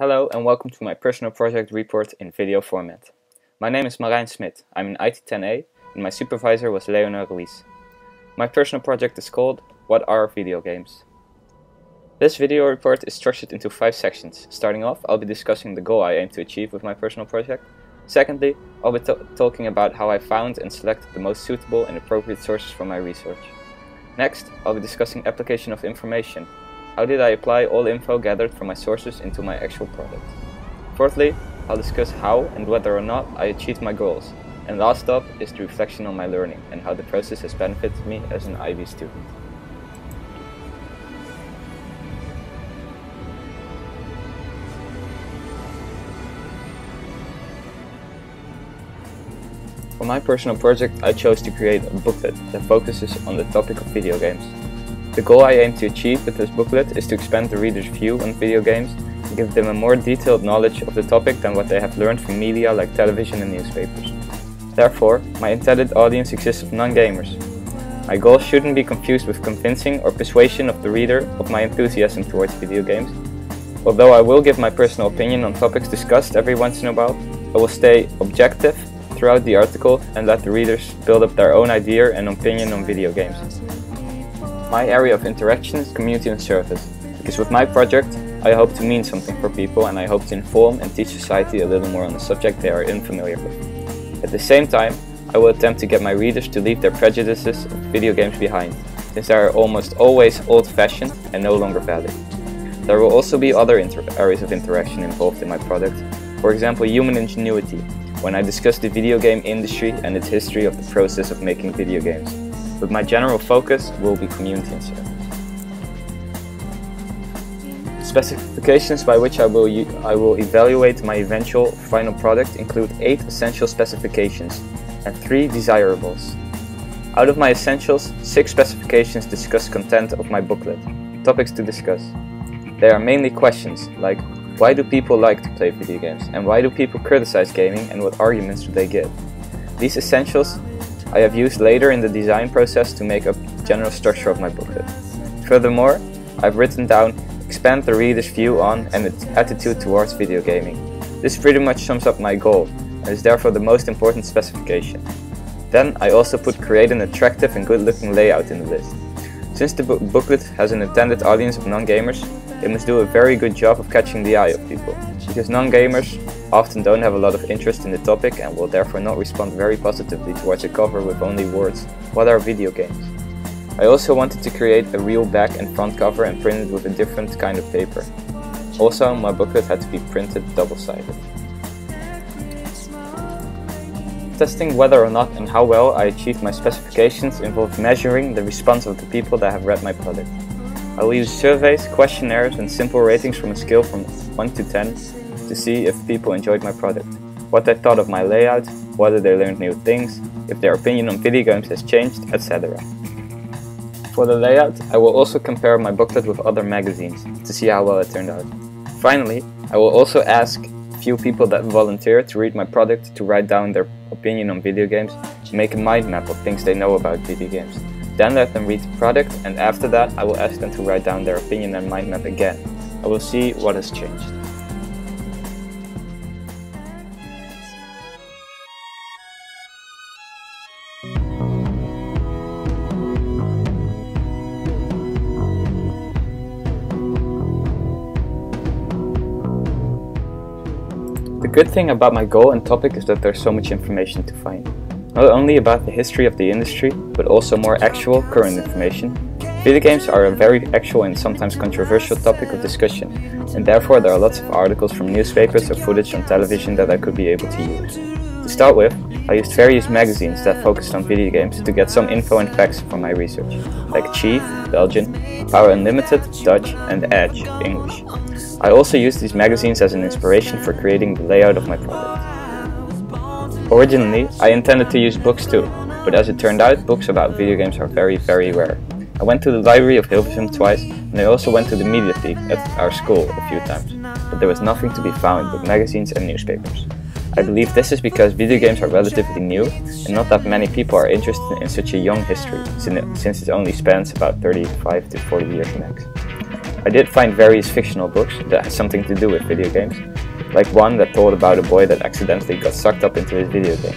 Hello and welcome to my personal project report in video format. My name is Marijn Smit, I'm in IT 10A and my supervisor was Leonor Ruiz. My personal project is called What Are Video Games? This video report is structured into 5 sections. Starting off, I'll be discussing the goal I aim to achieve with my personal project. Secondly, I'll be talking about how I found and selected the most suitable and appropriate sources for my research. Next, I'll be discussing application of information. How did I apply all info gathered from my sources into my actual product? Fourthly, I'll discuss how and whether or not I achieved my goals. And last up is the reflection on my learning and how the process has benefited me as an IB student. For my personal project, I chose to create a booklet that focuses on the topic of video games. The goal I aim to achieve with this booklet is to expand the reader's view on video games and give them a more detailed knowledge of the topic than what they have learned from media like television and newspapers. Therefore, my intended audience consists of non-gamers. My goal shouldn't be confused with convincing or persuasion of the reader of my enthusiasm towards video games. Although I will give my personal opinion on topics discussed every once in a while, I will stay objective throughout the article and let the readers build up their own idea and opinion on video games. My area of interaction is community and service, because with my project I hope to mean something for people and I hope to inform and teach society a little more on a subject they are unfamiliar with. At the same time, I will attempt to get my readers to leave their prejudices of video games behind, since they are almost always old-fashioned and no longer valid. There will also be other areas of interaction involved in my product, for example human ingenuity, when I discuss the video game industry and its history of the process of making video games. But my general focus will be community and service. Specifications by which I will evaluate my eventual final product include 8 essential specifications and 3 desirables. Out of my essentials, 6 specifications discuss content of my booklet, topics to discuss. They are mainly questions like, why do people like to play video games, and why do people criticize gaming, and what arguments do they give? These essentials I have used later in the design process to make up the general structure of my booklet. Furthermore, I've written down expand the reader's view on and its attitude towards video gaming. This pretty much sums up my goal and is therefore the most important specification. Then I also put create an attractive and good looking layout in the list. Since the booklet has an intended audience of non-gamers, it must do a very good job of catching the eye of people, because non-gamers often don't have a lot of interest in the topic and will therefore not respond very positively towards a cover with only words, what are video games? I also wanted to create a real back and front cover and print it with a different kind of paper. Also, my booklet had to be printed double-sided. Testing whether or not and how well I achieved my specifications involved measuring the response of the people that have read my product. I will use surveys, questionnaires and simple ratings from a scale from 1 to 10 to see if people enjoyed my product, what they thought of my layout, whether they learned new things, if their opinion on video games has changed, etc. For the layout, I will also compare my booklet with other magazines to see how well it turned out. Finally, I will also ask a few people that volunteer to read my product to write down their opinion on video games and make a mind map of things they know about video games. Then let them read the product, and after that I will ask them to write down their opinion and mind map again. I will see what has changed. The good thing about my goal and topic is that there's so much information to find. Not only about the history of the industry, but also more actual, current information. Video games are a very actual and sometimes controversial topic of discussion, and therefore there are lots of articles from newspapers or footage on television that I could be able to use. To start with, I used various magazines that focused on video games to get some info and facts from my research, like Chief, Belgian, Power Unlimited, Dutch, and Edge, English. I also used these magazines as an inspiration for creating the layout of my product. Originally, I intended to use books too, but as it turned out, books about video games are very rare. I went to the library of Hilversum twice, and I also went to the Mediatheek at our school a few times, but there was nothing to be found but magazines and newspapers. I believe this is because video games are relatively new, and not that many people are interested in such a young history, since it only spans about 35 to 40 years max. I did find various fictional books that had something to do with video games, like one that told about a boy that accidentally got sucked up into his video game.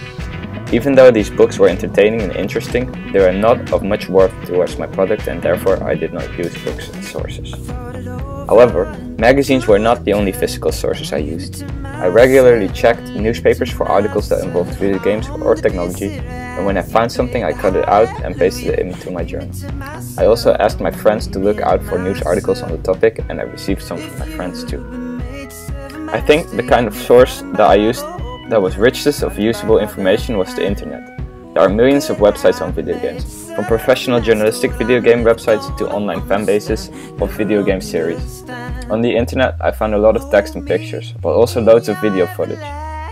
Even though these books were entertaining and interesting, they were not of much worth towards my product, and therefore I did not use books as sources. However, magazines were not the only physical sources I used. I regularly checked newspapers for articles that involved video games or technology, and when I found something I cut it out and pasted it into my journal. I also asked my friends to look out for news articles on the topic, and I received some from my friends too. I think the kind of source that I used that was richest of usable information was the internet. There are millions of websites on video games, from professional journalistic video game websites to online fan bases of video game series. On the internet I found a lot of text and pictures, but also loads of video footage.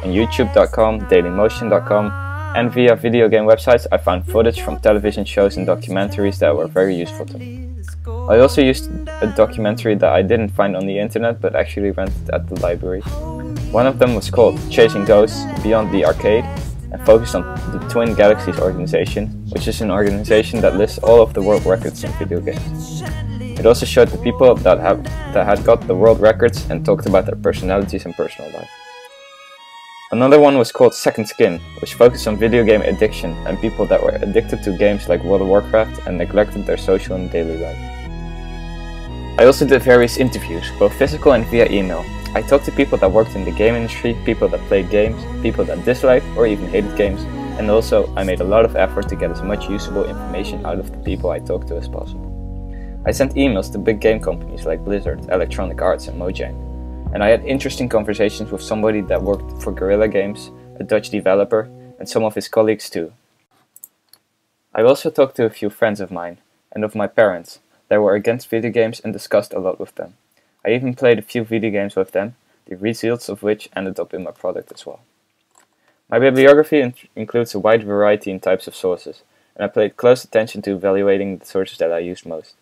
On youtube.com, dailymotion.com, and via video game websites I found footage from television shows and documentaries that were very useful to me. I also used a documentary that I didn't find on the internet but actually rented at the library. One of them was called Chasing Ghosts Beyond the Arcade and focused on the Twin Galaxies organization, which is an organization that lists all of the world records in video games. It also showed the people that had got the world records and talked about their personalities and personal life. Another one was called Second Skin, which focused on video game addiction and people that were addicted to games like World of Warcraft and neglected their social and daily life. I also did various interviews, both physical and via email. I talked to people that worked in the game industry, people that played games, people that disliked or even hated games, and also I made a lot of effort to get as much usable information out of the people I talked to as possible. I sent emails to big game companies like Blizzard, Electronic Arts and Mojang, and I had interesting conversations with somebody that worked for Guerrilla Games, a Dutch developer, and some of his colleagues too. I also talked to a few friends of mine, and of my parents, that were against video games and discussed a lot with them. I even played a few video games with them, the results of which ended up in my product as well. My bibliography includes a wide variety in types of sources, and I paid close attention to evaluating the sources that I used most.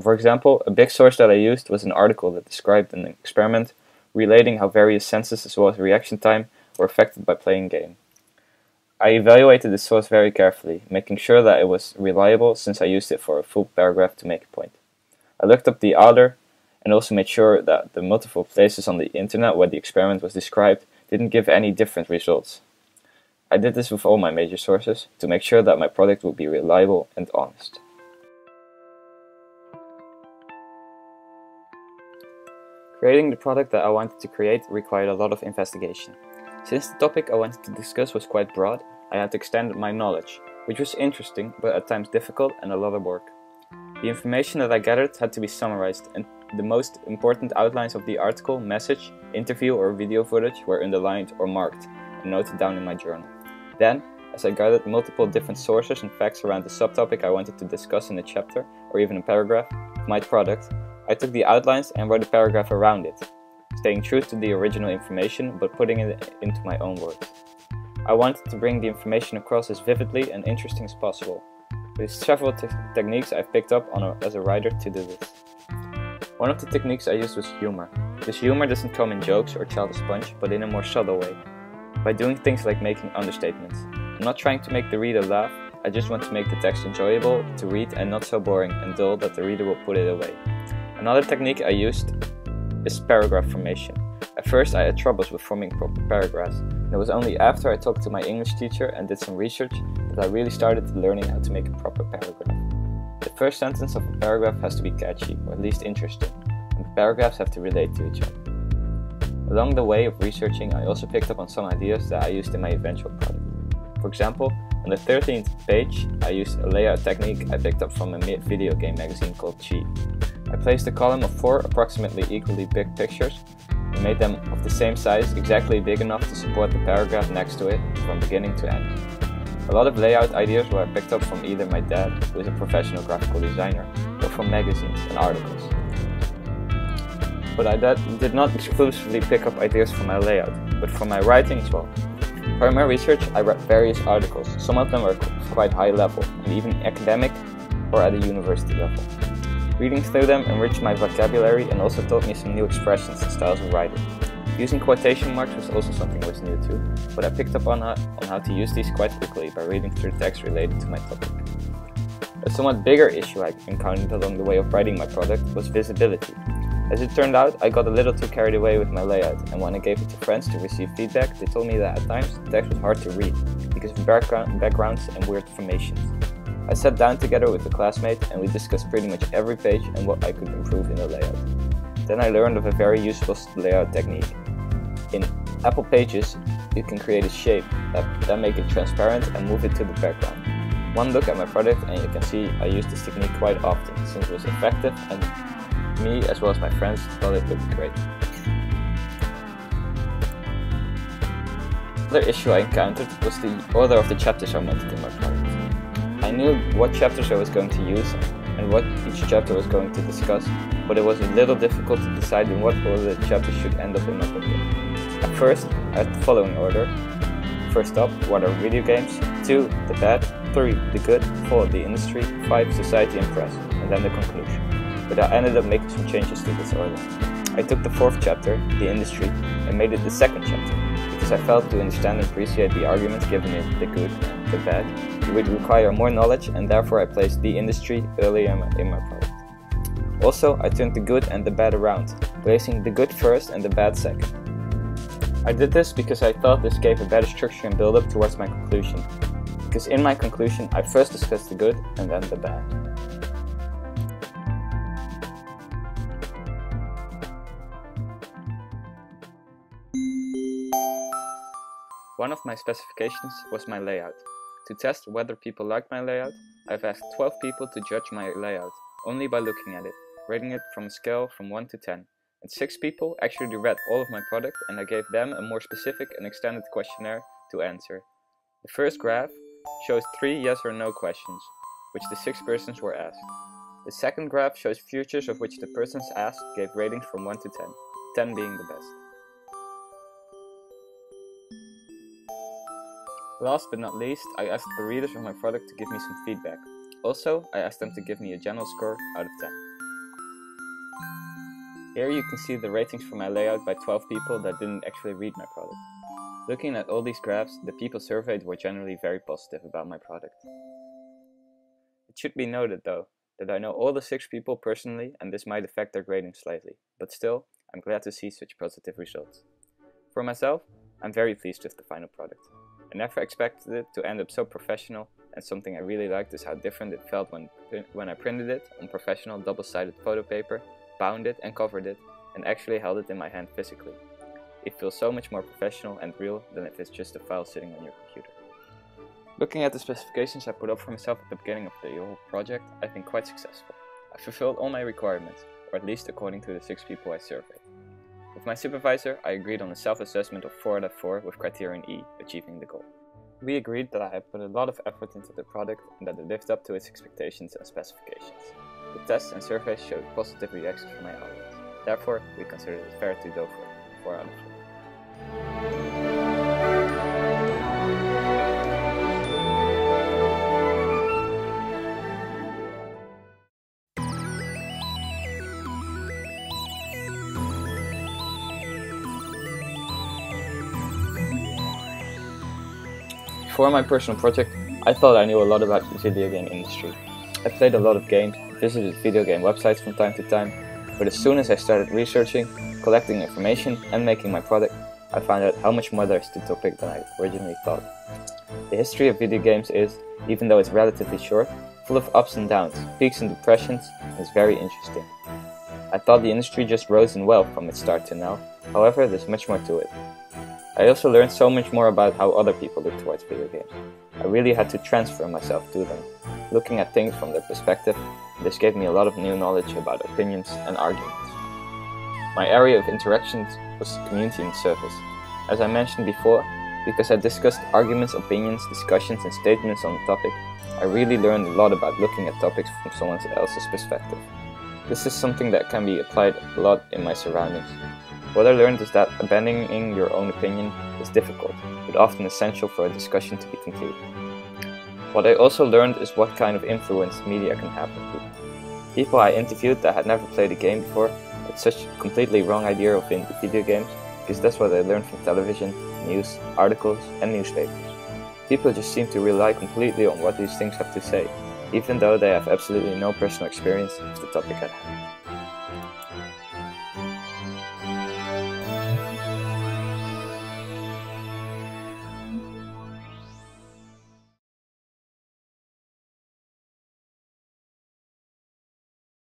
For example, a big source that I used was an article that described an experiment relating how various senses as well as reaction time were affected by playing a game. I evaluated the source very carefully, making sure that it was reliable since I used it for a full paragraph to make a point. I looked up the author and also made sure that the multiple places on the internet where the experiment was described didn't give any different results. I did this with all my major sources to make sure that my product would be reliable and honest. Creating the product that I wanted to create required a lot of investigation. Since the topic I wanted to discuss was quite broad, I had to extend my knowledge, which was interesting but at times difficult and a lot of work. The information that I gathered had to be summarized, and the most important outlines of the article, message, interview or video footage were underlined or marked and noted down in my journal. Then, as I gathered multiple different sources and facts around the subtopic I wanted to discuss in a chapter or even a paragraph of my product, I took the outlines and wrote a paragraph around it, staying true to the original information but putting it into my own words. I wanted to bring the information across as vividly and interesting as possible, with several techniques I've picked up on as a writer to do this. One of the techniques I used was humor. This humor doesn't come in jokes or childish punch, but in a more subtle way, by doing things like making understatements. I'm not trying to make the reader laugh, I just want to make the text enjoyable to read and not so boring and dull that the reader will put it away. Another technique I used is paragraph formation. At first I had troubles with forming proper paragraphs, and it was only after I talked to my English teacher and did some research that I really started learning how to make a proper paragraph. The first sentence of a paragraph has to be catchy, or at least interesting, and the paragraphs have to relate to each other. Along the way of researching, I also picked up on some ideas that I used in my eventual product. For example, on the 13th page, I used a layout technique I picked up from a video game magazine called G. I placed a column of 4 approximately equally big pictures and made them of the same size, exactly big enough to support the paragraph next to it from beginning to end. A lot of layout ideas were picked up from either my dad, who is a professional graphical designer, or from magazines and articles. But I did not exclusively pick up ideas from my layout, but from my writing as well. For my research, I read various articles. Some of them were quite high level, and even academic or at a university level. Reading through them enriched my vocabulary and also taught me some new expressions and styles of writing. Using quotation marks was also something that was new too, but I picked up on how to use these quite quickly by reading through text related to my topic. A somewhat bigger issue I encountered along the way of writing my product was visibility. As it turned out, I got a little too carried away with my layout, and when I gave it to friends to receive feedback, they told me that at times the text was hard to read because of backgrounds and weird formations. I sat down together with a classmate and we discussed pretty much every page and what I could improve in the layout. Then I learned of a very useful layout technique. In Apple Pages, you can create a shape that make it transparent and move it to the background. One look at my product and you can see I use this technique quite often since it was effective and me as well as my friends thought it looked great. Another issue I encountered was the order of the chapters I wanted in my product. I knew what chapters I was going to use and what each chapter was going to discuss, but it was a little difficult to decide in what order the chapters should end up in my booklet. At first, I had the following order. First up, what are video games? 2, the bad. 3, the good. 4, the industry. 5, society and press. And then the conclusion. But I ended up making some changes to this order. I took the 4th chapter, the industry, and made it the 2nd chapter, because I felt to understand and appreciate the arguments given in the good and the bad, it would require more knowledge, and therefore I placed the industry earlier in my product. Also, I turned the good and the bad around, placing the good first and the bad second. I did this because I thought this gave a better structure and build-up towards my conclusion, because in my conclusion I first discussed the good and then the bad. One of my specifications was my layout. To test whether people liked my layout, I've asked 12 people to judge my layout, only by looking at it, rating it from a scale from 1 to 10. And 6 people actually read all of my product and I gave them a more specific and extended questionnaire to answer. The first graph shows 3 yes or no questions, which the 6 persons were asked. The second graph shows futures of which the persons asked gave ratings from 1 to 10, 10 being the best. Last but not least, I asked the readers of my product to give me some feedback. Also, I asked them to give me a general score out of 10. Here you can see the ratings for my layout by 12 people that didn't actually read my product. Looking at all these graphs, the people surveyed were generally very positive about my product. It should be noted though, that I know all the 6 people personally and this might affect their grading slightly, but still, I'm glad to see such positive results. For myself, I'm very pleased with the final product. I never expected it to end up so professional, and something I really liked is how different it felt when I printed it on professional double-sided photo paper, bound it and covered it, and actually held it in my hand physically. It feels so much more professional and real than if it's just a file sitting on your computer. Looking at the specifications I put up for myself at the beginning of the whole project, I've been quite successful. I fulfilled all my requirements, or at least according to the 6 people I surveyed. With my supervisor, I agreed on a self-assessment of 4 out of 4 with criterion E, achieving the goal. We agreed that I had put a lot of effort into the product and that it lived up to its expectations and specifications. The tests and surveys showed positive reactions from my audience. Therefore, we considered it fair to go for it, 4 out of 4. For my personal project, I thought I knew a lot about the video game industry. I played a lot of games, visited video game websites from time to time, but as soon as I started researching, collecting information and making my product, I found out how much more there is to the topic than I originally thought. The history of video games is, even though it's relatively short, full of ups and downs, peaks and depressions, and is very interesting. I thought the industry just rose in wealth from its start to now, however there's much more to it. I also learned so much more about how other people look towards video games. I really had to transfer myself to them, looking at things from their perspective. This gave me a lot of new knowledge about opinions and arguments. My area of interactions was community and service. As I mentioned before, because I discussed arguments, opinions, discussions and statements on the topic, I really learned a lot about looking at topics from someone else's perspective. This is something that can be applied a lot in my surroundings. What I learned is that abandoning your own opinion is difficult, but often essential for a discussion to be complete. What I also learned is what kind of influence media can have on people. People I interviewed that had never played a game before had such a completely wrong idea of video games, because that's what I learned from television, news, articles and newspapers. People just seem to rely completely on what these things have to say, even though they have absolutely no personal experience with the topic at hand.